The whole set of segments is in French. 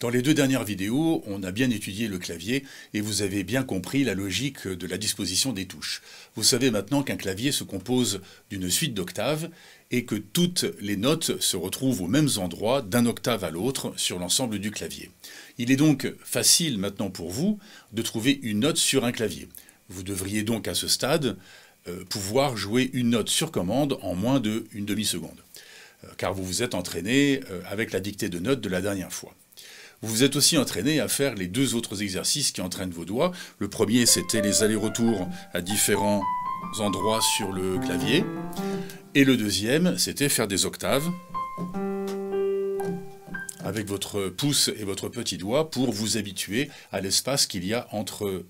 Dans les deux dernières vidéos, on a bien étudié le clavier et vous avez bien compris la logique de la disposition des touches. Vous savez maintenant qu'un clavier se compose d'une suite d'octaves et que toutes les notes se retrouvent aux mêmes endroits d'un octave à l'autre sur l'ensemble du clavier. Il est donc facile maintenant pour vous de trouver une note sur un clavier. Vous devriez donc à ce stade pouvoir jouer une note sur commande en moins d'une demi-seconde, car vous vous êtes entraîné avec la dictée de notes de la dernière fois. Vous vous êtes aussi entraîné à faire les deux autres exercices qui entraînent vos doigts. Le premier, c'était les allers-retours à différents endroits sur le clavier. Et le deuxième, c'était faire des octaves avec votre pouce et votre petit doigt pour vous habituer à l'espace qu'il y a entre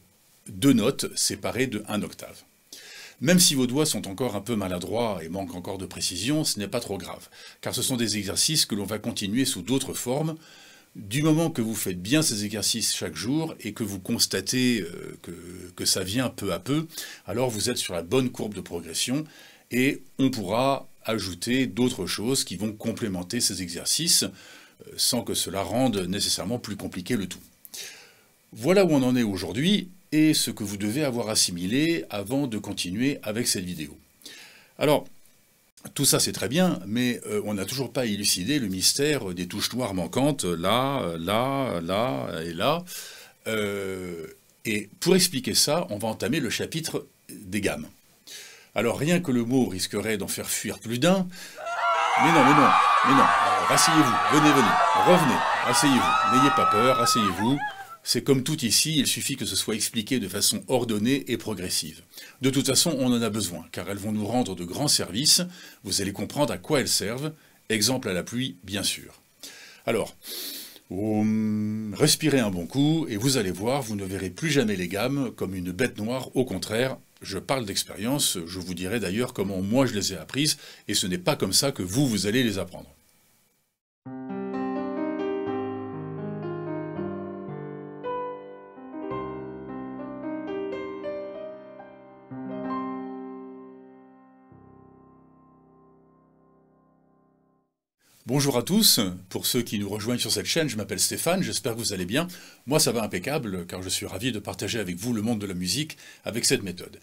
deux notes séparées de 1 octave. Même si vos doigts sont encore un peu maladroits et manquent encore de précision, ce n'est pas trop grave, car ce sont des exercices que l'on va continuer sous d'autres formes. Du moment que vous faites bien ces exercices chaque jour et que vous constatez que ça vient peu à peu, alors vous êtes sur la bonne courbe de progression et on pourra ajouter d'autres choses qui vont complémenter ces exercices sans que cela rende nécessairement plus compliqué le tout. Voilà où on en est aujourd'hui et ce que vous devez avoir assimilé avant de continuer avec cette vidéo. Alors, tout ça c'est très bien, mais on n'a toujours pas élucidé le mystère des touches noires manquantes, là, là, là et là. Et pour expliquer ça, on va entamer le chapitre des gammes. Alors rien que le mot risquerait d'en faire fuir plus d'un. Mais non, mais non, mais non. Rasseyez-vous, venez, revenez, asseyez-vous, n'ayez pas peur, asseyez-vous. C'est comme tout ici, il suffit que ce soit expliqué de façon ordonnée et progressive. De toute façon, on en a besoin, car elles vont nous rendre de grands services. Vous allez comprendre à quoi elles servent. Exemple à la pluie, bien sûr. Alors, respirez un bon coup, et vous allez voir, vous ne verrez plus jamais les gammes comme une bête noire. Au contraire, je parle d'expérience, je vous dirai d'ailleurs comment moi je les ai apprises, et ce n'est pas comme ça que vous allez les apprendre. Bonjour à tous, pour ceux qui nous rejoignent sur cette chaîne, je m'appelle Stéphane, j'espère que vous allez bien. Moi ça va impeccable, car je suis ravi de partager avec vous le monde de la musique avec cette méthode.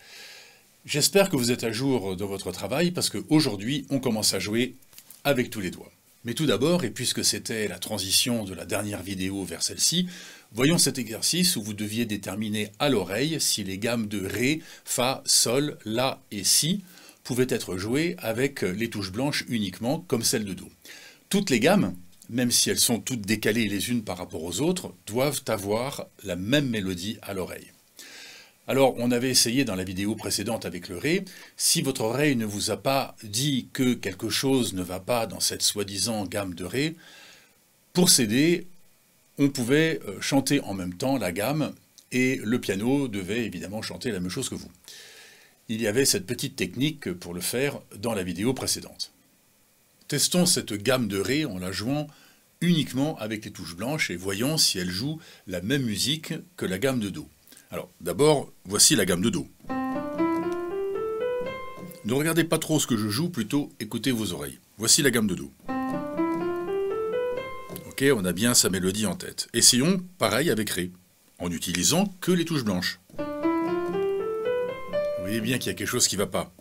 J'espère que vous êtes à jour dans votre travail, parce qu'aujourd'hui on commence à jouer avec tous les doigts. Mais tout d'abord, et puisque c'était la transition de la dernière vidéo vers celle-ci, voyons cet exercice où vous deviez déterminer à l'oreille si les gammes de Ré, Fa, Sol, La et Si pouvaient être jouées avec les touches blanches uniquement, comme celle de Do. Toutes les gammes, même si elles sont toutes décalées les unes par rapport aux autres, doivent avoir la même mélodie à l'oreille. Alors, on avait essayé dans la vidéo précédente avec le Ré. Si votre oreille ne vous a pas dit que quelque chose ne va pas dans cette soi-disant gamme de Ré, pour s'aider, on pouvait chanter en même temps la gamme et le piano devait évidemment chanter la même chose que vous. Il y avait cette petite technique pour le faire dans la vidéo précédente. Testons cette gamme de Ré en la jouant uniquement avec les touches blanches et voyons si elle joue la même musique que la gamme de Do. Alors d'abord, voici la gamme de Do. Ne regardez pas trop ce que je joue, plutôt écoutez vos oreilles. Voici la gamme de Do. Ok, on a bien sa mélodie en tête. Essayons pareil avec Ré, en utilisant que les touches blanches. Vous voyez bien qu'il y a quelque chose qui ne va pas.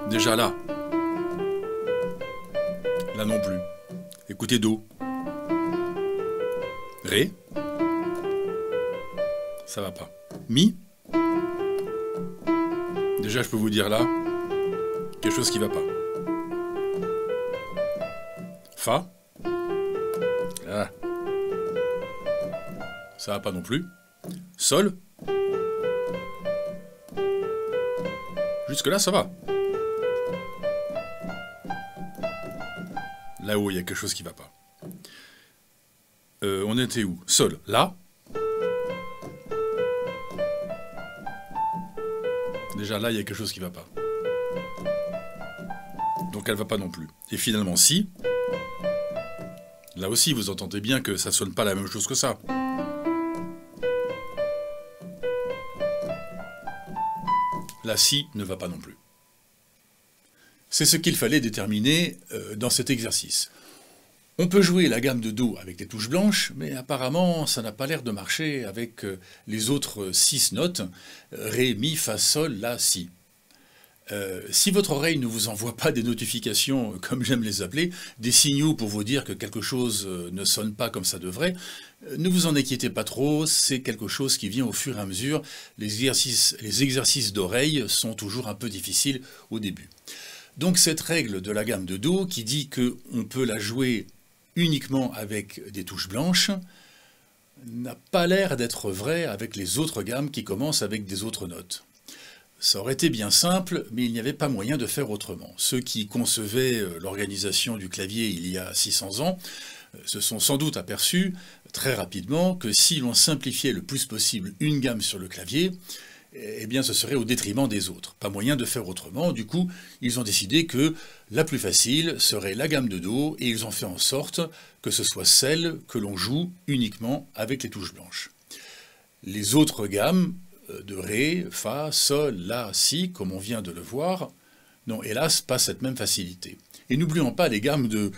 Déjà là. Là non plus. Écoutez Do. Ré. Ça va pas. Mi. Déjà je peux vous dire là, quelque chose qui va pas. Fa. Ah. Ça va pas non plus. Sol. Jusque là ça va. Là-haut, il y a quelque chose qui ne va pas. On était où? Sol, là. Déjà là, il y a quelque chose qui ne va pas. Donc elle ne va pas non plus. Et finalement, si. Là aussi, vous entendez bien que ça ne sonne pas la même chose que ça. La si ne va pas non plus. C'est ce qu'il fallait déterminer dans cet exercice. On peut jouer la gamme de Do avec les touches blanches, mais apparemment ça n'a pas l'air de marcher avec les autres 6 notes, Ré, Mi, Fa, Sol, La, Si. Si votre oreille ne vous envoie pas des notifications, comme j'aime les appeler, des signaux pour vous dire que quelque chose ne sonne pas comme ça devrait, ne vous en inquiétez pas trop, c'est quelque chose qui vient au fur et à mesure. Les exercices d'oreille sont toujours un peu difficiles au début. Donc cette règle de la gamme de Do qui dit qu'on peut la jouer uniquement avec des touches blanches n'a pas l'air d'être vraie avec les autres gammes qui commencent avec des autres notes. Ça aurait été bien simple, mais il n'y avait pas moyen de faire autrement. Ceux qui concevaient l'organisation du clavier il y a 600 ans se sont sans doute aperçus très rapidement que si l'on simplifiait le plus possible une gamme sur le clavier, eh bien ce serait au détriment des autres. Pas moyen de faire autrement, du coup ils ont décidé que la plus facile serait la gamme de Do, et ils ont fait en sorte que ce soit celle que l'on joue uniquement avec les touches blanches. Les autres gammes de Ré, Fa, Sol, La, Si, comme on vient de le voir, n'ont hélas pas cette même facilité. Et n'oublions pas les gammes de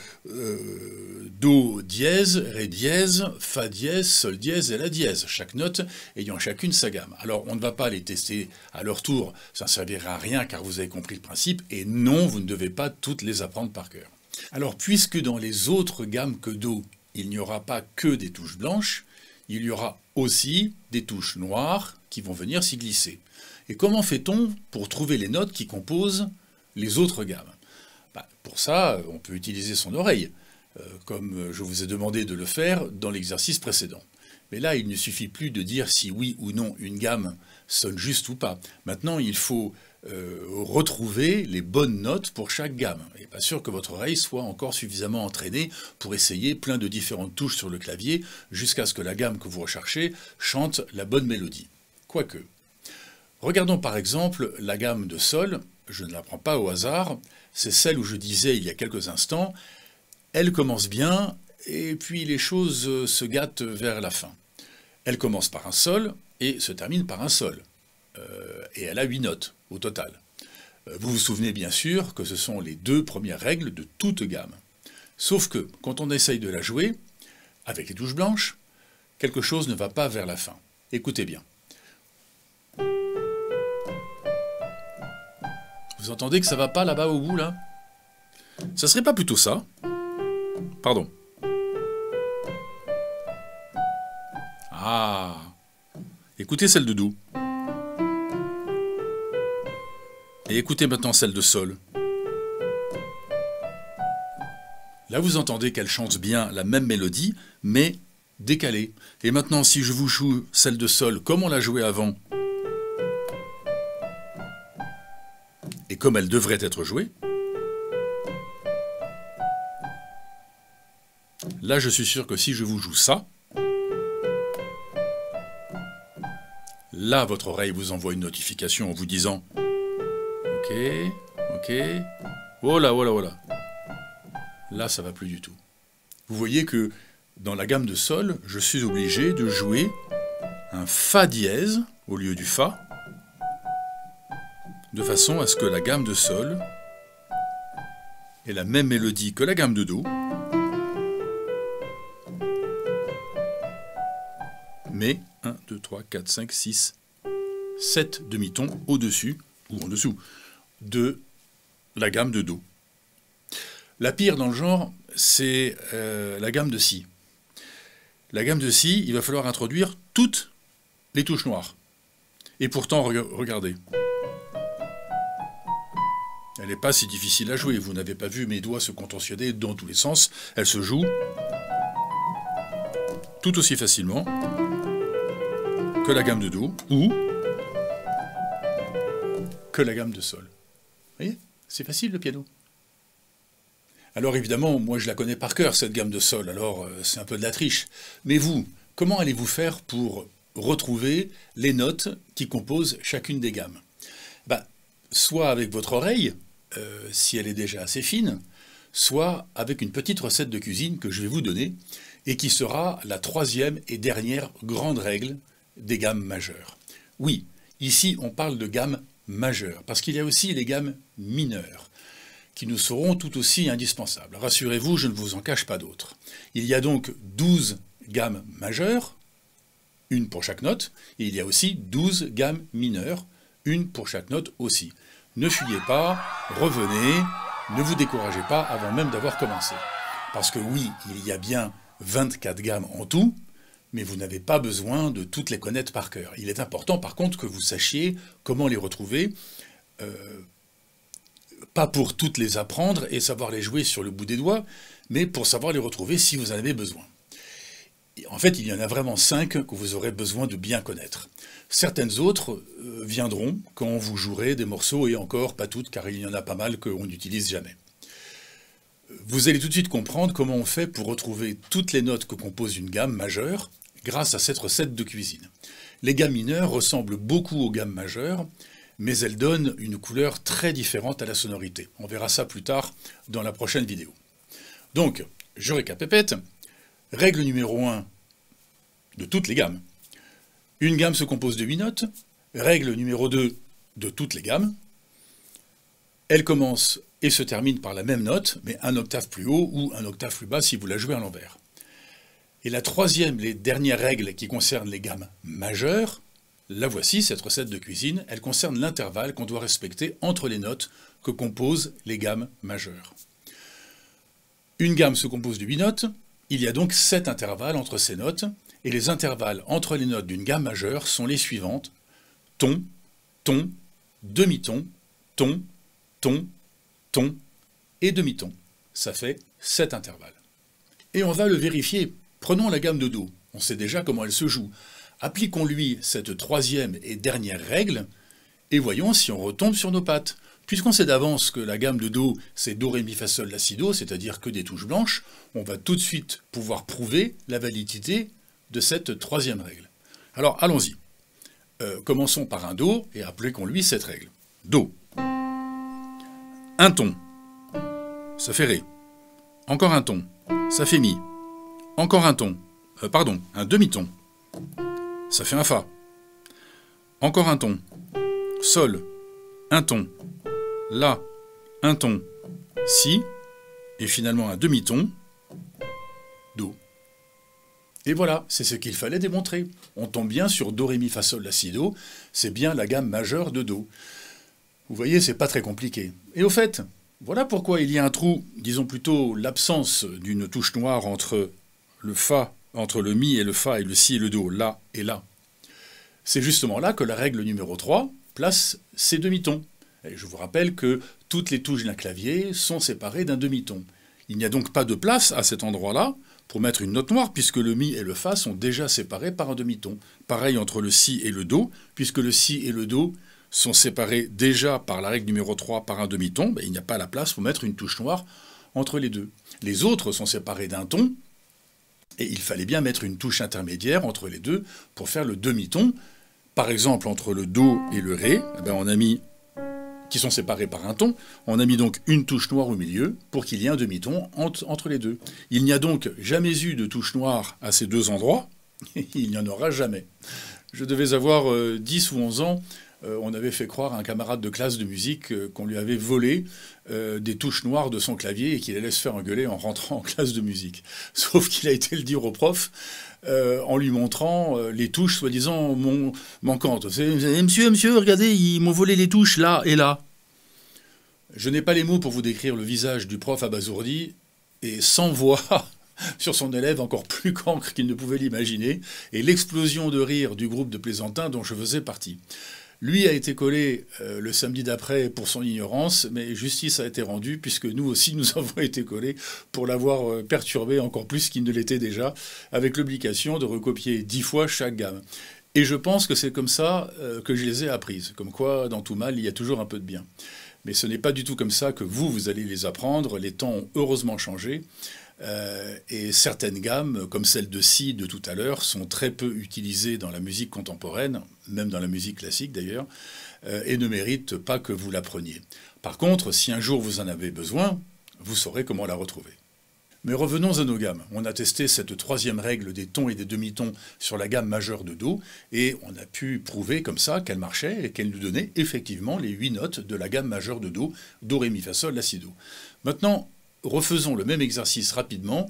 Do dièse, Ré dièse, Fa dièse, Sol dièse et La dièse, chaque note ayant chacune sa gamme. Alors on ne va pas les tester à leur tour, ça ne servira à rien car vous avez compris le principe, et non, vous ne devez pas toutes les apprendre par cœur. Alors puisque dans les autres gammes que Do, il n'y aura pas que des touches blanches, il y aura aussi des touches noires qui vont venir s'y glisser. Et comment fait-on pour trouver les notes qui composent les autres gammes? Pour ça, on peut utiliser son oreille, comme je vous ai demandé de le faire dans l'exercice précédent. Mais là, il ne suffit plus de dire si oui ou non une gamme sonne juste ou pas. Maintenant, il faut retrouver les bonnes notes pour chaque gamme. Il n'est pas sûr que votre oreille soit encore suffisamment entraînée pour essayer plein de différentes touches sur le clavier jusqu'à ce que la gamme que vous recherchez chante la bonne mélodie. Quoique. Regardons par exemple la gamme de Sol, je ne la prends pas au hasard, c'est celle où je disais il y a quelques instants, elle commence bien et puis les choses se gâtent vers la fin. Elle commence par un Sol et se termine par un Sol. Et elle a 8 notes au total. Vous vous souvenez bien sûr que ce sont les 2 premières règles de toute gamme. Sauf que quand on essaye de la jouer, avec les touches blanches, quelque chose ne va pas vers la fin. Écoutez bien. Vous entendez que ça va pas là-bas au bout, là? Ça serait pas plutôt ça? Pardon. Ah! Écoutez celle de Do. Et écoutez maintenant celle de Sol. Là, vous entendez qu'elle chante bien la même mélodie, mais décalée. Et maintenant, si je vous joue celle de Sol comme on l'a jouée avant, et comme elle devrait être jouée, là, je suis sûr que si je vous joue ça, là, votre oreille vous envoie une notification en vous disant « Ok, ok, voilà, voilà, voilà ». Là, ça va plus du tout. Vous voyez que dans la gamme de Sol, je suis obligé de jouer un Fa dièse au lieu du Fa, de façon à ce que la gamme de Sol ait la même mélodie que la gamme de Do, mais 1, 2, 3, 4, 5, 6, 7 demi-tons au-dessus, ou en dessous, de la gamme de Do. La pire dans le genre, c'est la gamme de Si. La gamme de Si, il va falloir introduire toutes les touches noires. Et pourtant, regardez. Elle n'est pas si difficile à jouer. Vous n'avez pas vu mes doigts se contorsionner dans tous les sens. Elle se joue tout aussi facilement que la gamme de Do ou que la gamme de Sol. Vous voyez? C'est facile le piano. Alors évidemment, moi je la connais par cœur, cette gamme de Sol, alors c'est un peu de la triche. Mais vous, comment allez-vous faire pour retrouver les notes qui composent chacune des gammes? Soit avec votre oreille, si elle est déjà assez fine, soit avec une petite recette de cuisine que je vais vous donner, et qui sera la 3e et dernière grande règle des gammes majeures. Oui, ici on parle de gammes majeures, parce qu'il y a aussi les gammes mineures. qui nous seront tout aussi indispensables. Rassurez-vous, je ne vous en cache pas d'autres. Il y a donc 12 gammes majeures, une pour chaque note, et il y a aussi 12 gammes mineures, une pour chaque note aussi. Ne fuyez pas, revenez, ne vous découragez pas avant même d'avoir commencé. Parce que oui, il y a bien 24 gammes en tout, mais vous n'avez pas besoin de toutes les connaître par cœur. Il est important par contre que vous sachiez comment les retrouver, pas pour toutes les apprendre et savoir les jouer sur le bout des doigts, mais pour savoir les retrouver si vous en avez besoin. Et en fait, il y en a vraiment 5 que vous aurez besoin de bien connaître. Certaines autres viendront quand vous jouerez des morceaux, et encore pas toutes, car il y en a pas mal qu'on n'utilise jamais. Vous allez tout de suite comprendre comment on fait pour retrouver toutes les notes que compose une gamme majeure grâce à cette recette de cuisine. Les gammes mineures ressemblent beaucoup aux gammes majeures, mais elles donnent une couleur très différente à la sonorité. On verra ça plus tard dans la prochaine vidéo. Donc, je récapépète. Règle numéro 1 de toutes les gammes. Une gamme se compose de 8 notes. Règle numéro 2 de toutes les gammes. Elle commence et se termine par la même note, mais un octave plus haut ou un octave plus bas si vous la jouez à l'envers. Et la troisième, les dernières règles qui concernent les gammes majeures, la voici, cette recette de cuisine, elle concerne l'intervalle qu'on doit respecter entre les notes que composent les gammes majeures. Une gamme se compose de 8 notes, il y a donc 7 intervalles entre ces notes, et les intervalles entre les notes d'une gamme majeure sont les suivantes: ton, ton, demi-ton, ton, ton, ton et demi-ton. Ça fait 7 intervalles. Et on va le vérifier. Prenons la gamme de Do. On sait déjà comment elle se joue. Appliquons-lui cette troisième et dernière règle, et voyons si on retombe sur nos pattes. Puisqu'on sait d'avance que la gamme de Do, c'est Do, Ré, Mi, Fa, Sol, La, Si, Do, c'est-à-dire que des touches blanches, on va tout de suite pouvoir prouver la validité de cette troisième règle. Alors, allons-y. Commençons par un Do, et appliquons-lui cette règle. Do. Un ton. Ça fait Ré. Encore un ton. Ça fait Mi. Encore un ton. Un demi-ton. Ça fait un Fa. Encore un ton. Sol. Un ton. La. Un ton. Si. Et finalement un demi-ton. Do. Et voilà, c'est ce qu'il fallait démontrer. On tombe bien sur Do, Ré, Mi, Fa, Sol, La, Si, Do. C'est bien la gamme majeure de Do. Vous voyez, c'est pas très compliqué. Et au fait, voilà pourquoi il y a un trou, disons plutôt l'absence d'une touche noire entre le Fa, entre le Mi et le Fa et le Si et le Do, là et là. C'est justement là que la règle numéro 3 place ces demi-tons. Et je vous rappelle que toutes les touches d'un clavier sont séparées d'un demi-ton. Il n'y a donc pas de place à cet endroit-là pour mettre une note noire, puisque le Mi et le Fa sont déjà séparés par un demi-ton. Pareil entre le Si et le Do, puisque le Si et le Do sont séparés déjà par la règle numéro 3 par un demi-ton, il n'y a pas la place pour mettre une touche noire entre les deux. Les autres sont séparés d'un ton, et il fallait bien mettre une touche intermédiaire entre les deux pour faire le demi-ton. Par exemple, entre le Do et le Ré, on a mis, qui sont séparés par un ton, on a mis donc une touche noire au milieu pour qu'il y ait un demi-ton entre les deux. Il n'y a donc jamais eu de touche noire à ces deux endroits, et il n'y en aura jamais. Je devais avoir 10 ou 11 ans, on avait fait croire à un camarade de classe de musique qu'on lui avait volé des touches noires de son clavier et qu'il allait se faire engueuler en rentrant en classe de musique. Sauf qu'il a été le dire au prof en lui montrant les touches soi-disant manquantes. Monsieur, regardez, ils m'ont volé les touches là et là. Je n'ai pas les mots pour vous décrire le visage du prof abasourdi et sans voix sur son élève encore plus cancre qu'il ne pouvait l'imaginer, et l'explosion de rire du groupe de plaisantins dont je faisais partie. Lui a été collé le samedi d'après pour son ignorance, mais justice a été rendue, puisque nous aussi nous avons été collés pour l'avoir perturbé encore plus qu'il ne l'était déjà, avec l'obligation de recopier 10 fois chaque gamme. Et je pense que c'est comme ça que je les ai apprises, comme quoi dans tout mal il y a toujours un peu de bien. Mais ce n'est pas du tout comme ça que vous allez les apprendre, les temps ont heureusement changé. Et certaines gammes, comme celle de Si de tout à l'heure, sont très peu utilisées dans la musique contemporaine, même dans la musique classique d'ailleurs, et ne méritent pas que vous l'appreniez. Par contre, si un jour vous en avez besoin, vous saurez comment la retrouver. Mais revenons à nos gammes. On a testé cette troisième règle des tons et des demi-tons sur la gamme majeure de Do, et on a pu prouver comme ça qu'elle marchait et qu'elle nous donnait effectivement les 8 notes de la gamme majeure de Do, Do, Ré, Mi, Fa, Sol, La, Si, Do. Maintenant, refaisons le même exercice rapidement,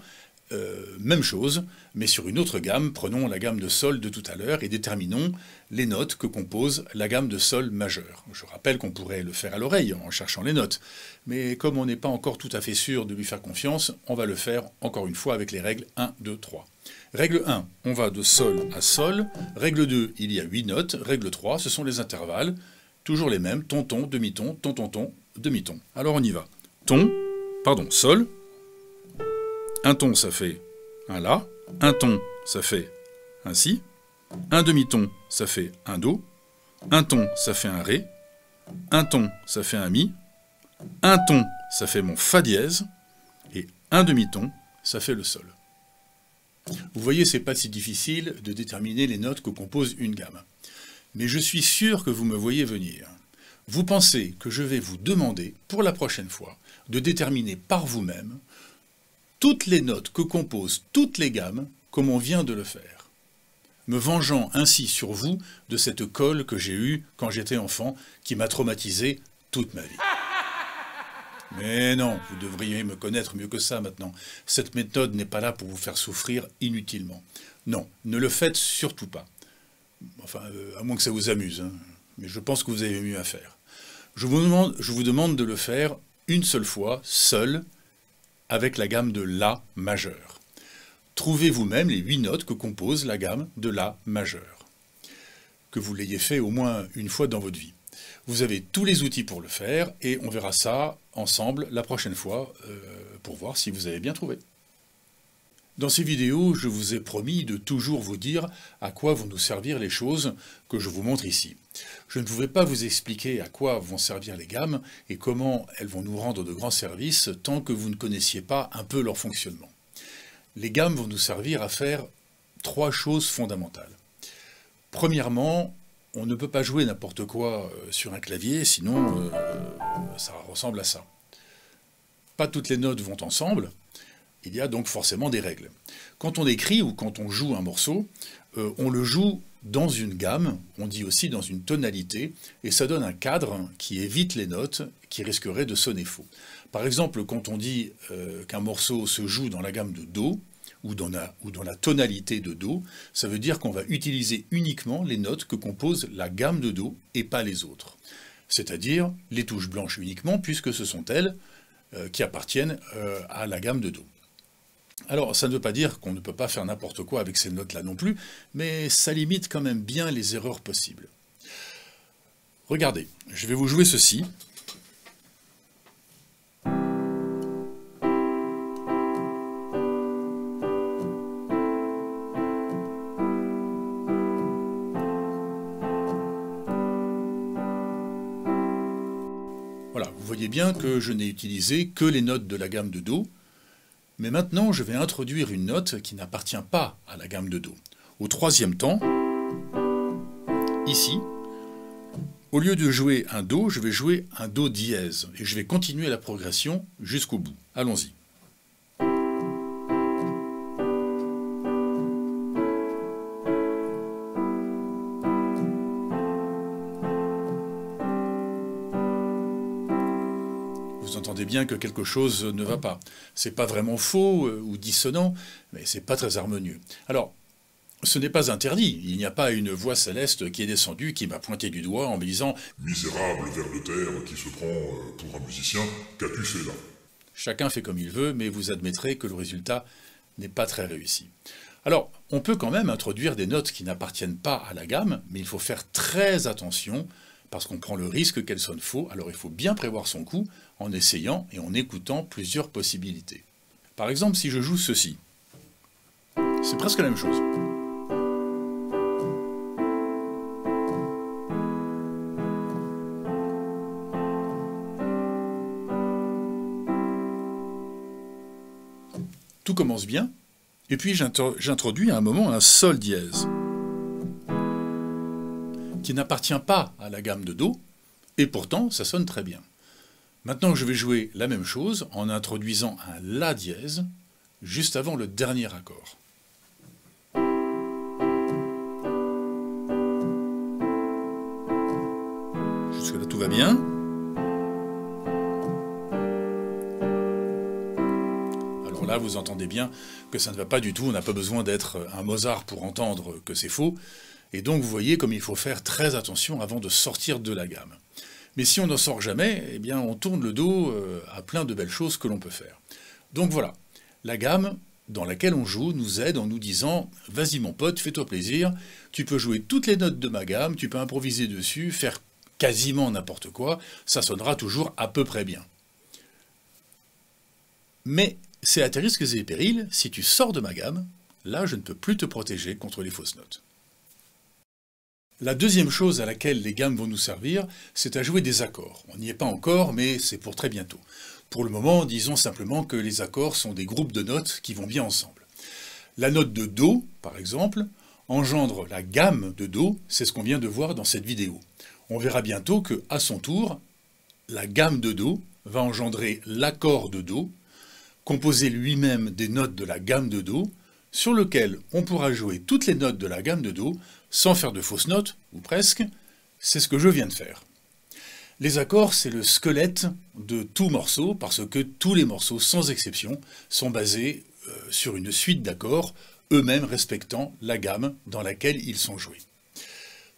même chose, mais sur une autre gamme. Prenons la gamme de Sol de tout à l'heure et déterminons les notes que compose la gamme de Sol majeur. Je rappelle qu'on pourrait le faire à l'oreille en cherchant les notes, mais comme on n'est pas encore tout à fait sûr de lui faire confiance, on va le faire encore une fois avec les règles 1, 2, 3. Règle 1, on va de Sol à Sol. Règle 2, il y a 8 notes. Règle 3, ce sont les intervalles, toujours les mêmes, ton-ton, demi-ton, ton-ton-ton, demi-ton. Alors on y va. Sol. Un ton, ça fait un La. Un ton, ça fait un Si. Un demi-ton, ça fait un Do. Un ton, ça fait un Ré. Un ton, ça fait un Mi. Un ton, ça fait mon Fa dièse. Et un demi-ton, ça fait le Sol. Vous voyez, c'est pas si difficile de déterminer les notes que compose une gamme. Mais je suis sûr que vous me voyez venir. Vous pensez que je vais vous demander, pour la prochaine fois, de déterminer par vous-même toutes les notes que composent toutes les gammes, comme on vient de le faire, me vengeant ainsi sur vous de cette colle que j'ai eue quand j'étais enfant, qui m'a traumatisé toute ma vie. Mais non, vous devriez me connaître mieux que ça maintenant. Cette méthode n'est pas là pour vous faire souffrir inutilement. Non, ne le faites surtout pas. Enfin, à moins que ça vous amuse, hein. Mais je pense que vous avez mieux à faire. Je vous demande de le faire une seule fois, seul, avec la gamme de La majeur. Trouvez vous-même les 8 notes que compose la gamme de La majeur. Que vous l'ayez fait au moins une fois dans votre vie. Vous avez tous les outils pour le faire et on verra ça ensemble la prochaine fois pour voir si vous avez bien trouvé. Dans ces vidéos, je vous ai promis de toujours vous dire à quoi vont nous servir les choses que je vous montre ici. Je ne pouvais pas vous expliquer à quoi vont servir les gammes et comment elles vont nous rendre de grands services tant que vous ne connaissiez pas un peu leur fonctionnement. Les gammes vont nous servir à faire 3 choses fondamentales. Premièrement, on ne peut pas jouer n'importe quoi sur un clavier, sinon ça ressemble à ça. Pas toutes les notes vont ensemble. Il y a donc forcément des règles. Quand on écrit ou quand on joue un morceau, on le joue dans une gamme, on dit aussi dans une tonalité, et ça donne un cadre qui évite les notes qui risqueraient de sonner faux. Par exemple, quand on dit qu'un morceau se joue dans la gamme de Do, ou dans la tonalité de Do, ça veut dire qu'on va utiliser uniquement les notes que compose la gamme de Do et pas les autres. C'est-à-dire les touches blanches uniquement, puisque ce sont elles qui appartiennent à la gamme de Do. Alors, ça ne veut pas dire qu'on ne peut pas faire n'importe quoi avec ces notes-là non plus, mais ça limite quand même bien les erreurs possibles. Regardez, je vais vous jouer ceci. Voilà, vous voyez bien que je n'ai utilisé que les notes de la gamme de Do. Mais maintenant, je vais introduire une note qui n'appartient pas à la gamme de Do. Au 3e temps, ici, au lieu de jouer un Do, je vais jouer un Do dièse. Et je vais continuer la progression jusqu'au bout. Allons-y. Vous entendez bien que quelque chose ne va pas. C'est pas vraiment faux ou dissonant, mais c'est pas très harmonieux. Alors, ce n'est pas interdit. Il n'y a pas une voix céleste qui est descendue, qui m'a pointé du doigt en me disant « Misérable ver de terre qui se prend pour un musicien, qu'as-tu fait là ?» Chacun fait comme il veut, mais vous admettrez que le résultat n'est pas très réussi. Alors, on peut quand même introduire des notes qui n'appartiennent pas à la gamme, mais il faut faire très attention, parce qu'on prend le risque qu'elles sonnent faux, alors il faut bien prévoir son coup en essayant et en écoutant plusieurs possibilités. Par exemple, si je joue ceci, c'est presque la même chose. Tout commence bien, et puis j'introduis à un moment un Sol dièse, qui n'appartient pas à la gamme de Do, et pourtant ça sonne très bien. Maintenant je vais jouer la même chose en introduisant un La dièse, juste avant le dernier accord. Jusque-là, tout va bien. Alors là, vous entendez bien que ça ne va pas du tout. On n'a pas besoin d'être un Mozart pour entendre que c'est faux. Et donc, vous voyez comme il faut faire très attention avant de sortir de la gamme. Mais si on n'en sort jamais, eh bien, on tourne le dos à plein de belles choses que l'on peut faire. Donc voilà, la gamme dans laquelle on joue nous aide en nous disant « Vas-y mon pote, fais-toi plaisir, tu peux jouer toutes les notes de ma gamme, tu peux improviser dessus, faire quasiment n'importe quoi, ça sonnera toujours à peu près bien. » Mais c'est à tes risques et périls, si tu sors de ma gamme, là je ne peux plus te protéger contre les fausses notes. La deuxième chose à laquelle les gammes vont nous servir, c'est à jouer des accords. On n'y est pas encore, mais c'est pour très bientôt. Pour le moment, disons simplement que les accords sont des groupes de notes qui vont bien ensemble. La note de Do, par exemple, engendre la gamme de Do, c'est ce qu'on vient de voir dans cette vidéo. On verra bientôt que, à son tour, la gamme de Do va engendrer l'accord de Do, composé lui-même des notes de la gamme de Do, sur lequel on pourra jouer toutes les notes de la gamme de Do sans faire de fausses notes, ou presque, c'est ce que je viens de faire. Les accords, c'est le squelette de tout morceau, parce que tous les morceaux, sans exception, sont basés sur une suite d'accords, eux-mêmes respectant la gamme dans laquelle ils sont joués.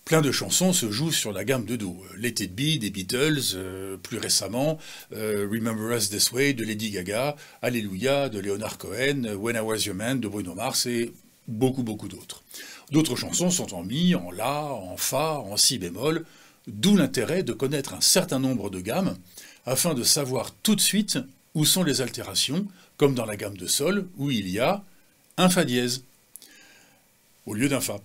Plein de chansons se jouent sur la gamme de Do. Let It Be des Beatles, plus récemment, Remember Us This Way de Lady Gaga, Alléluia de Leonard Cohen, When I Was Your Man de Bruno Mars et beaucoup d'autres. D'autres chansons sont en Mi, en La, en Fa, en Si bémol, d'où l'intérêt de connaître un certain nombre de gammes afin de savoir tout de suite où sont les altérations, comme dans la gamme de Sol où il y a un Fa dièse au lieu d'un Fa.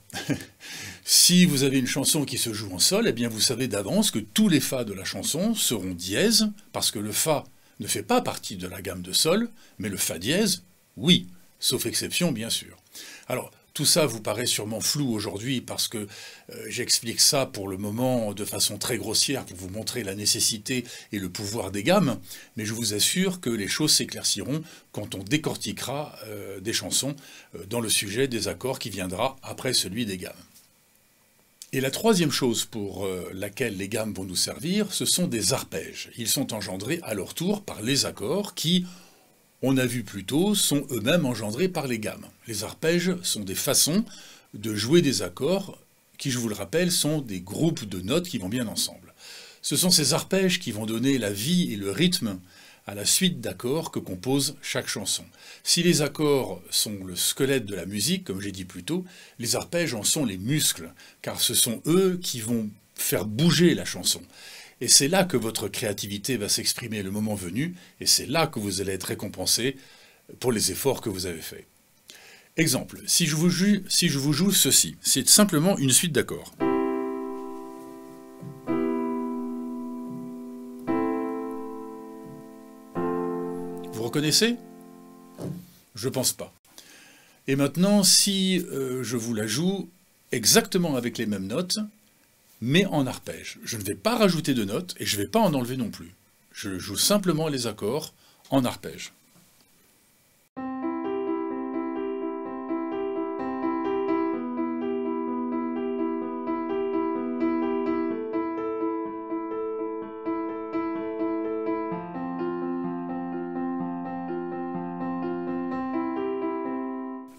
Si vous avez une chanson qui se joue en Sol, eh bien vous savez d'avance que tous les Fa de la chanson seront dièses, parce que le Fa ne fait pas partie de la gamme de Sol, mais le Fa dièse, oui, sauf exception bien sûr. Alors, tout ça vous paraît sûrement flou aujourd'hui parce que j'explique ça pour le moment de façon très grossière pour vous montrer la nécessité et le pouvoir des gammes, mais je vous assure que les choses s'éclairciront quand on décortiquera des chansons dans le sujet des accords qui viendra après celui des gammes. Et la troisième chose pour laquelle les gammes vont nous servir, ce sont des arpèges. Ils sont engendrés à leur tour par les accords qui, on a vu plus tôt, sont eux-mêmes engendrés par les gammes. Les arpèges sont des façons de jouer des accords qui, je vous le rappelle, sont des groupes de notes qui vont bien ensemble. Ce sont ces arpèges qui vont donner la vie et le rythme à la suite d'accords que compose chaque chanson. Si les accords sont le squelette de la musique, comme j'ai dit plus tôt, les arpèges en sont les muscles, car ce sont eux qui vont faire bouger la chanson. Et c'est là que votre créativité va s'exprimer le moment venu, et c'est là que vous allez être récompensé pour les efforts que vous avez faits. Exemple, si je vous joue ceci, c'est simplement une suite d'accords. Vous reconnaissez? Je pense pas. Et maintenant, si je vous la joue exactement avec les mêmes notes, mais en arpège. Je ne vais pas rajouter de notes et je ne vais pas en enlever non plus. Je joue simplement les accords en arpège.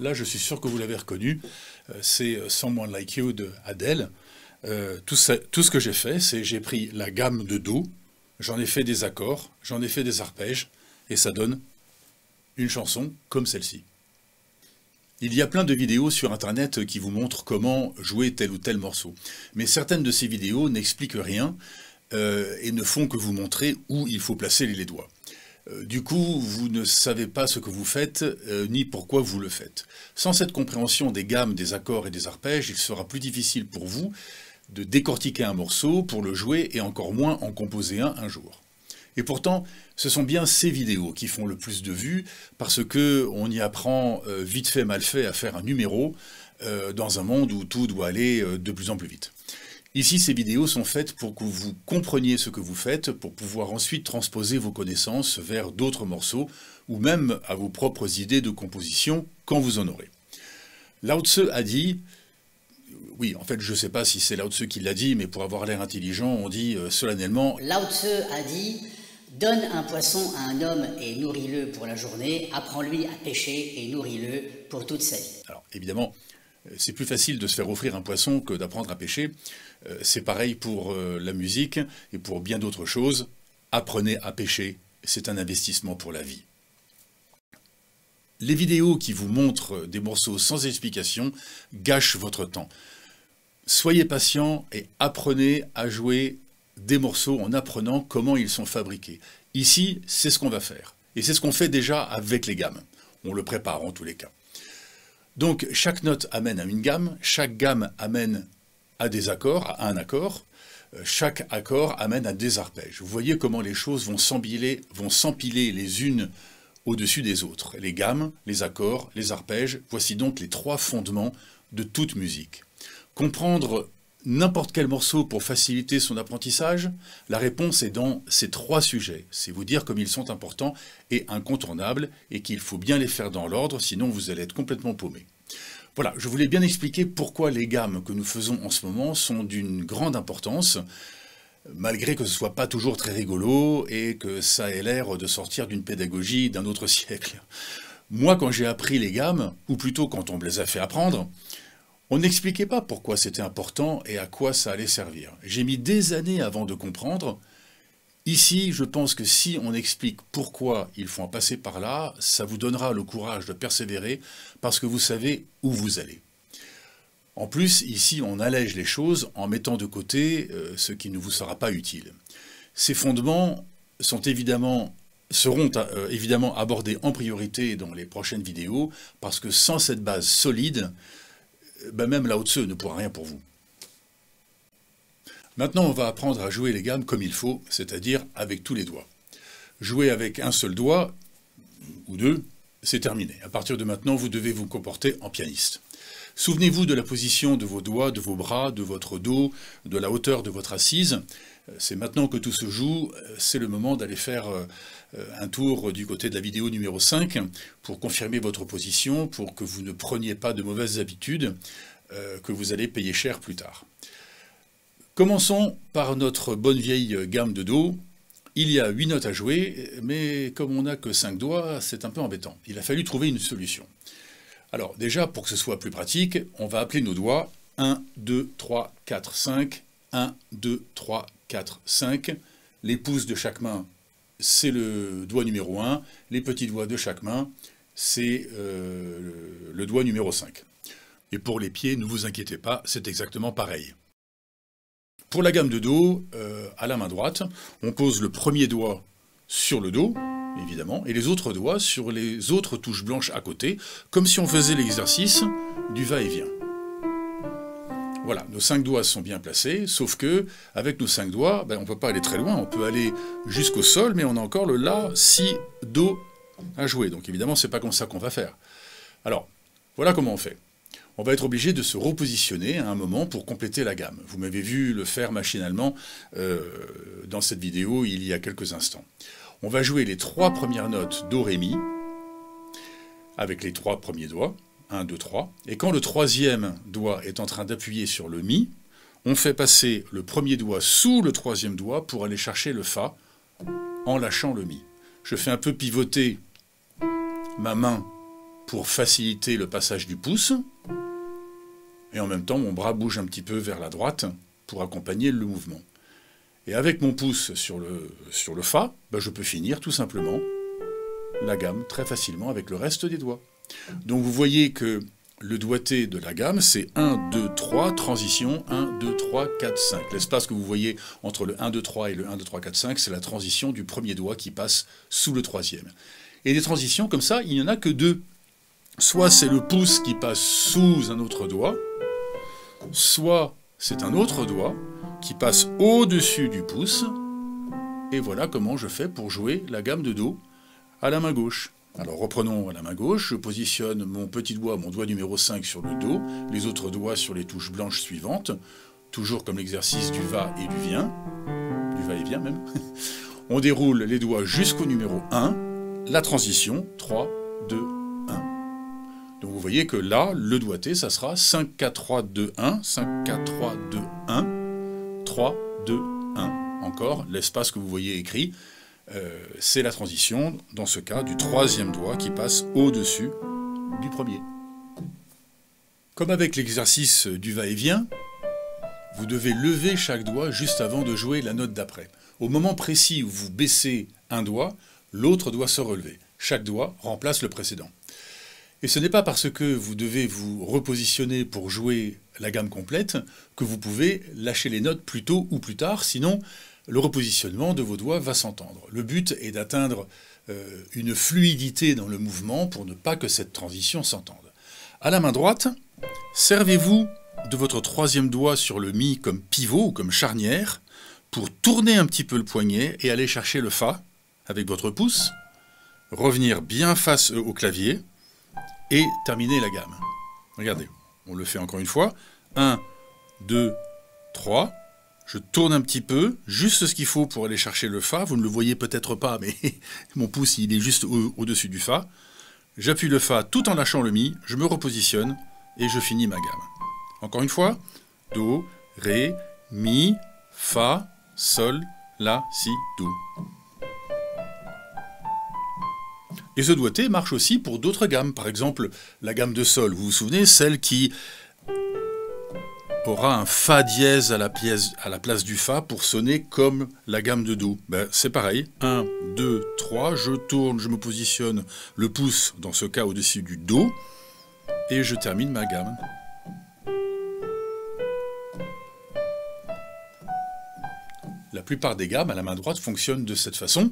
Là, je suis sûr que vous l'avez reconnu, c'est Someone Like You de Adele. Tout ce que j'ai fait, c'est j'ai pris la gamme de Do, j'en ai fait des accords, j'en ai fait des arpèges, et ça donne une chanson comme celle-ci. Il y a plein de vidéos sur Internet qui vous montrent comment jouer tel ou tel morceau. Mais certaines de ces vidéos n'expliquent rien et ne font que vous montrer où il faut placer les doigts. Du coup, vous ne savez pas ce que vous faites, ni pourquoi vous le faites. Sans cette compréhension des gammes, des accords et des arpèges, il sera plus difficile pour vous de décortiquer un morceau pour le jouer et encore moins en composer un jour. Et pourtant, ce sont bien ces vidéos qui font le plus de vues parce qu'on y apprend vite fait, mal fait à faire un numéro dans un monde où tout doit aller de plus en plus vite. Ici, ces vidéos sont faites pour que vous compreniez ce que vous faites, pour pouvoir ensuite transposer vos connaissances vers d'autres morceaux, ou même à vos propres idées de composition, quand vous en aurez. Lao Tse a dit, oui, en fait, je ne sais pas si c'est Lao Tse qui l'a dit, mais pour avoir l'air intelligent, on dit solennellement... Lao Tse a dit, donne un poisson à un homme et nourris-le pour la journée, apprends-lui à pêcher et nourris-le pour toute sa vie. Alors, évidemment, c'est plus facile de se faire offrir un poisson que d'apprendre à pêcher. C'est pareil pour la musique et pour bien d'autres choses. Apprenez à pêcher, c'est un investissement pour la vie. Les vidéos qui vous montrent des morceaux sans explication gâchent votre temps. Soyez patient et apprenez à jouer des morceaux en apprenant comment ils sont fabriqués. Ici, c'est ce qu'on va faire. Et c'est ce qu'on fait déjà avec les gammes. On le prépare en tous les cas. Donc, chaque note amène à une gamme, chaque gamme amène à des accords, à un accord, chaque accord amène à des arpèges. Vous voyez comment les choses vont s'empiler les unes au-dessus des autres. Les gammes, les accords, les arpèges, voici donc les trois fondements de toute musique. Comprendre n'importe quel morceau pour faciliter son apprentissage, la réponse est dans ces trois sujets. C'est vous dire comme ils sont importants et incontournables et qu'il faut bien les faire dans l'ordre, sinon vous allez être complètement paumé. Voilà, je voulais bien expliquer pourquoi les gammes que nous faisons en ce moment sont d'une grande importance, malgré que ce ne soit pas toujours très rigolo et que ça ait l'air de sortir d'une pédagogie d'un autre siècle. Moi, quand j'ai appris les gammes, ou plutôt quand on me les a fait apprendre, on n'expliquait pas pourquoi c'était important et à quoi ça allait servir. J'ai mis des années avant de comprendre. Ici, je pense que si on explique pourquoi il faut en passer par là, ça vous donnera le courage de persévérer parce que vous savez où vous allez. En plus, ici, on allège les choses en mettant de côté ce qui ne vous sera pas utile. Ces fondements seront évidemment abordés en priorité dans les prochaines vidéos parce que sans cette base solide, même Lao Tse ne pourra rien pour vous. Maintenant, on va apprendre à jouer les gammes comme il faut, c'est-à-dire avec tous les doigts. Jouer avec un seul doigt, ou deux, c'est terminé. À partir de maintenant, vous devez vous comporter en pianiste. Souvenez-vous de la position de vos doigts, de vos bras, de votre dos, de la hauteur de votre assise. C'est maintenant que tout se joue, c'est le moment d'aller faire un tour du côté de la vidéo numéro 5 pour confirmer votre position, pour que vous ne preniez pas de mauvaises habitudes que vous allez payer cher plus tard. Commençons par notre bonne vieille gamme de Do. Il y a 8 notes à jouer, mais comme on n'a que 5 doigts, c'est un peu embêtant. Il a fallu trouver une solution. Alors déjà, pour que ce soit plus pratique, on va appeler nos doigts 1, 2, 3, 4, 5, 1, 2, 3, 4, 5. Les pouces de chaque main, c'est le doigt numéro 1. Les petits doigts de chaque main, c'est le doigt numéro 5. Et pour les pieds, ne vous inquiétez pas, c'est exactement pareil. Pour la gamme de Do, à la main droite, on pose le premier doigt sur le Do, évidemment, et les autres doigts sur les autres touches blanches à côté, comme si on faisait l'exercice du va-et-vient. Voilà, nos 5 doigts sont bien placés, sauf que avec nos 5 doigts, on ne peut pas aller très loin, on peut aller jusqu'au sol, mais on a encore le La, Si, Do à jouer. Donc évidemment, c'est pas comme ça qu'on va faire. Alors, voilà comment on fait. On va être obligé de se repositionner à un moment pour compléter la gamme. Vous m'avez vu le faire machinalement dans cette vidéo il y a quelques instants. On va jouer les 3 premières notes Do, Ré, Mi avec les 3 premiers doigts, 1, 2, 3. Et quand le 3e doigt est en train d'appuyer sur le Mi, on fait passer le premier doigt sous le 3e doigt pour aller chercher le Fa en lâchant le Mi. Je fais un peu pivoter ma main pour faciliter le passage du pouce. Et en même temps, mon bras bouge un petit peu vers la droite pour accompagner le mouvement. Et avec mon pouce sur le Fa, je peux finir tout simplement la gamme très facilement avec le reste des doigts. Donc vous voyez que le doigté de la gamme, c'est 1, 2, 3, transition, 1, 2, 3, 4, 5. L'espace que vous voyez entre le 1, 2, 3 et le 1, 2, 3, 4, 5, c'est la transition du premier doigt qui passe sous le 3e. Et des transitions comme ça, il n'y en a que 2. Soit c'est le pouce qui passe sous un autre doigt, soit c'est un autre doigt qui passe au-dessus du pouce, et voilà comment je fais pour jouer la gamme de Do à la main gauche. Alors reprenons à la main gauche, je positionne mon petit doigt, mon doigt numéro 5 sur le Do, les autres doigts sur les touches blanches suivantes, toujours comme l'exercice du va et du vient, du va-et-vient même. On déroule les doigts jusqu'au numéro 1, la transition, 3, 2, 1. Donc vous voyez que là, le doigté, ça sera 5, 4, 3, 2, 1, 5, 4, 3, 2, 1, 3, 2, 1. Encore, l'espace que vous voyez écrit, c'est la transition, dans ce cas, du troisième doigt qui passe au-dessus du premier. Comme avec l'exercice du va-et-vient, vous devez lever chaque doigt juste avant de jouer la note d'après. Au moment précis où vous baissez un doigt, l'autre doit se relever. Chaque doigt remplace le précédent. Et ce n'est pas parce que vous devez vous repositionner pour jouer la gamme complète que vous pouvez lâcher les notes plus tôt ou plus tard, sinon le repositionnement de vos doigts va s'entendre. Le but est d'atteindre une fluidité dans le mouvement pour ne pas que cette transition s'entende. À la main droite, servez-vous de votre troisième doigt sur le mi comme pivot ou comme charnière pour tourner un petit peu le poignet et aller chercher le fa avec votre pouce, revenir bien face au clavier et terminer la gamme. Regardez, on le fait encore une fois. 1, 2, 3. Je tourne un petit peu, juste ce qu'il faut pour aller chercher le fa. Vous ne le voyez peut-être pas, mais mon pouce il est juste au-dessus du fa. J'appuie le fa tout en lâchant le mi, je me repositionne et je finis ma gamme. Encore une fois, do, ré, mi, fa, sol, la, si, do. Et ce doigté marche aussi pour d'autres gammes. Par exemple, la gamme de sol, vous vous souvenez, celle qui aura un fa dièse à la place du fa pour sonner comme la gamme de do. Ben, c'est pareil, 1, 2, 3, je tourne, je me positionne le pouce, dans ce cas au-dessus du do, et je termine ma gamme. La plupart des gammes à la main droite fonctionnent de cette façon,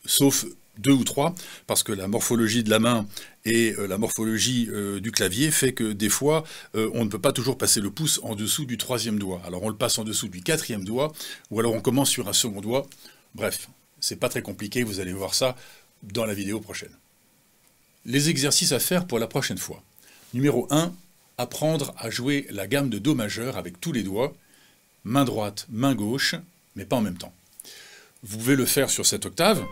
sauf 2 ou 3, parce que la morphologie de la main et la morphologie du clavier fait que des fois, on ne peut pas toujours passer le pouce en dessous du troisième doigt. Alors on le passe en dessous du quatrième doigt, ou alors on commence sur un second doigt. Bref, c'est pas très compliqué, vous allez voir ça dans la vidéo prochaine. Les exercices à faire pour la prochaine fois. Numéro 1, apprendre à jouer la gamme de Do majeur avec tous les doigts, main droite, main gauche, mais pas en même temps. Vous pouvez le faire sur cette octave,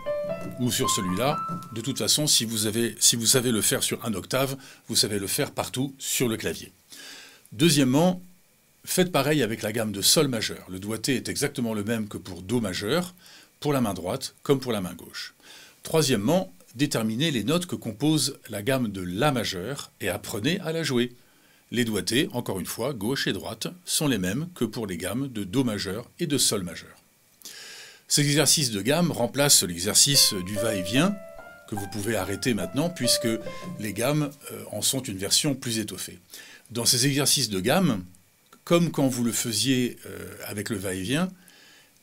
ou sur celui-là. De toute façon, si vous savez le faire sur un octave, vous savez le faire partout sur le clavier. Deuxièmement, faites pareil avec la gamme de Sol majeur. Le doigté est exactement le même que pour Do majeur, pour la main droite comme pour la main gauche. Troisièmement, déterminez les notes que compose la gamme de La majeur et apprenez à la jouer. Les doigtés, encore une fois, gauche et droite, sont les mêmes que pour les gammes de Do majeur et de Sol majeur. Ces exercices de gamme remplacent l'exercice du va-et-vient, que vous pouvez arrêter maintenant, puisque les gammes en sont une version plus étoffée. Dans ces exercices de gamme, comme quand vous le faisiez avec le va-et-vient,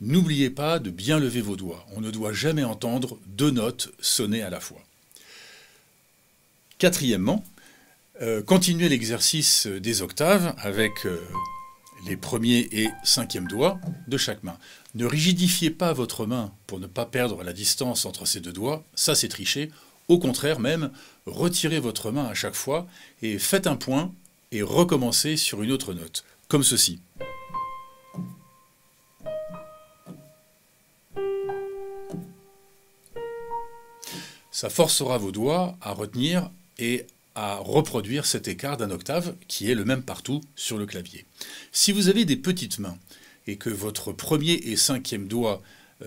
n'oubliez pas de bien lever vos doigts. On ne doit jamais entendre deux notes sonner à la fois. Quatrièmement, continuez l'exercice des octaves avec les premiers et cinquièmes doigts de chaque main. Ne rigidifiez pas votre main pour ne pas perdre la distance entre ces deux doigts, ça c'est tricher. Au contraire même, retirez votre main à chaque fois et faites un point et recommencez sur une autre note, comme ceci. Ça forcera vos doigts à retenir et à reproduire cet écart d'un octave qui est le même partout sur le clavier. Si vous avez des petites mains et que votre premier et cinquième doigt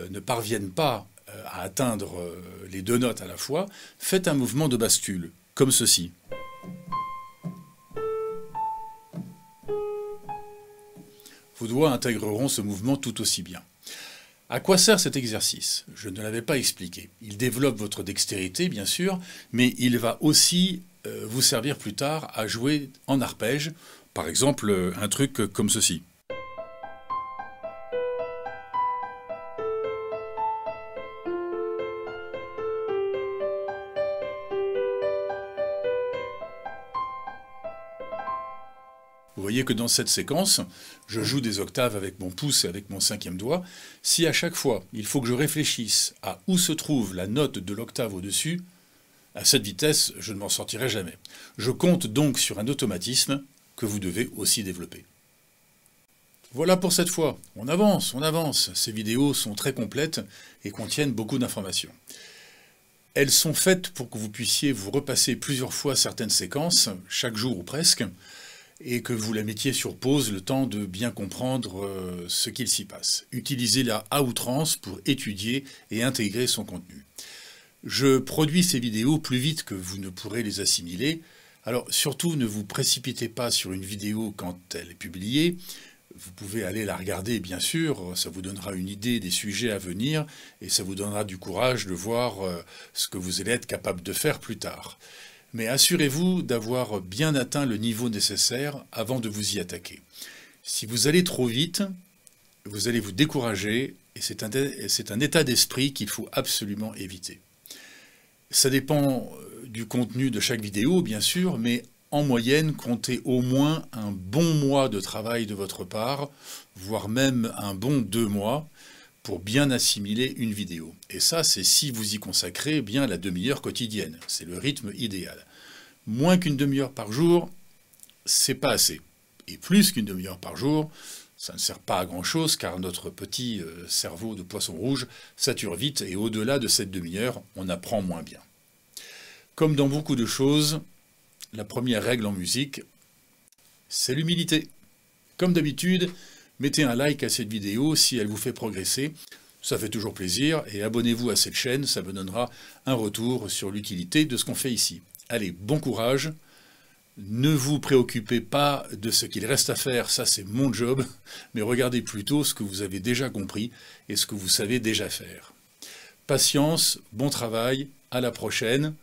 ne parviennent pas à atteindre les deux notes à la fois, faites un mouvement de bascule, comme ceci. Vos doigts intégreront ce mouvement tout aussi bien. À quoi sert cet exercice? Je ne l'avais pas expliqué. Il développe votre dextérité, bien sûr, mais il va aussi vous servir plus tard à jouer en arpège, par exemple un truc comme ceci. Vous voyez que dans cette séquence, je joue des octaves avec mon pouce et avec mon cinquième doigt. Si à chaque fois, il faut que je réfléchisse à où se trouve la note de l'octave au-dessus, à cette vitesse, je ne m'en sortirai jamais. Je compte donc sur un automatisme que vous devez aussi développer. Voilà pour cette fois. On avance, on avance. Ces vidéos sont très complètes et contiennent beaucoup d'informations. Elles sont faites pour que vous puissiez vous repasser plusieurs fois certaines séquences, chaque jour ou presque, et que vous la mettiez sur pause le temps de bien comprendre ce qu'il s'y passe. Utilisez-la à outrance pour étudier et intégrer son contenu. Je produis ces vidéos plus vite que vous ne pourrez les assimiler, alors surtout ne vous précipitez pas sur une vidéo quand elle est publiée. Vous pouvez aller la regarder, bien sûr, ça vous donnera une idée des sujets à venir et ça vous donnera du courage de voir ce que vous allez être capable de faire plus tard. Mais assurez-vous d'avoir bien atteint le niveau nécessaire avant de vous y attaquer. Si vous allez trop vite, vous allez vous décourager et c'est un état d'esprit qu'il faut absolument éviter. Ça dépend du contenu de chaque vidéo, bien sûr, mais en moyenne, comptez au moins un bon mois de travail de votre part, voire même un bon 2 mois, pour bien assimiler une vidéo. Et ça, c'est si vous y consacrez bien la demi-heure quotidienne. C'est le rythme idéal. Moins qu'une demi-heure par jour, c'est pas assez. Et plus qu'une demi-heure par jour, ça ne sert pas à grand-chose, car notre petit cerveau de poisson rouge sature vite, et au-delà de cette demi-heure, on apprend moins bien. Comme dans beaucoup de choses, la première règle en musique, c'est l'humilité. Comme d'habitude, mettez un like à cette vidéo si elle vous fait progresser, ça fait toujours plaisir, et abonnez-vous à cette chaîne, ça me donnera un retour sur l'utilité de ce qu'on fait ici. Allez, bon courage, ne vous préoccupez pas de ce qu'il reste à faire, ça c'est mon job, mais regardez plutôt ce que vous avez déjà compris et ce que vous savez déjà faire. Patience, bon travail, à la prochaine.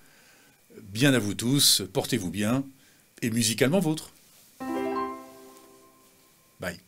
Bien à vous tous, portez-vous bien, et musicalement vôtre. Bye.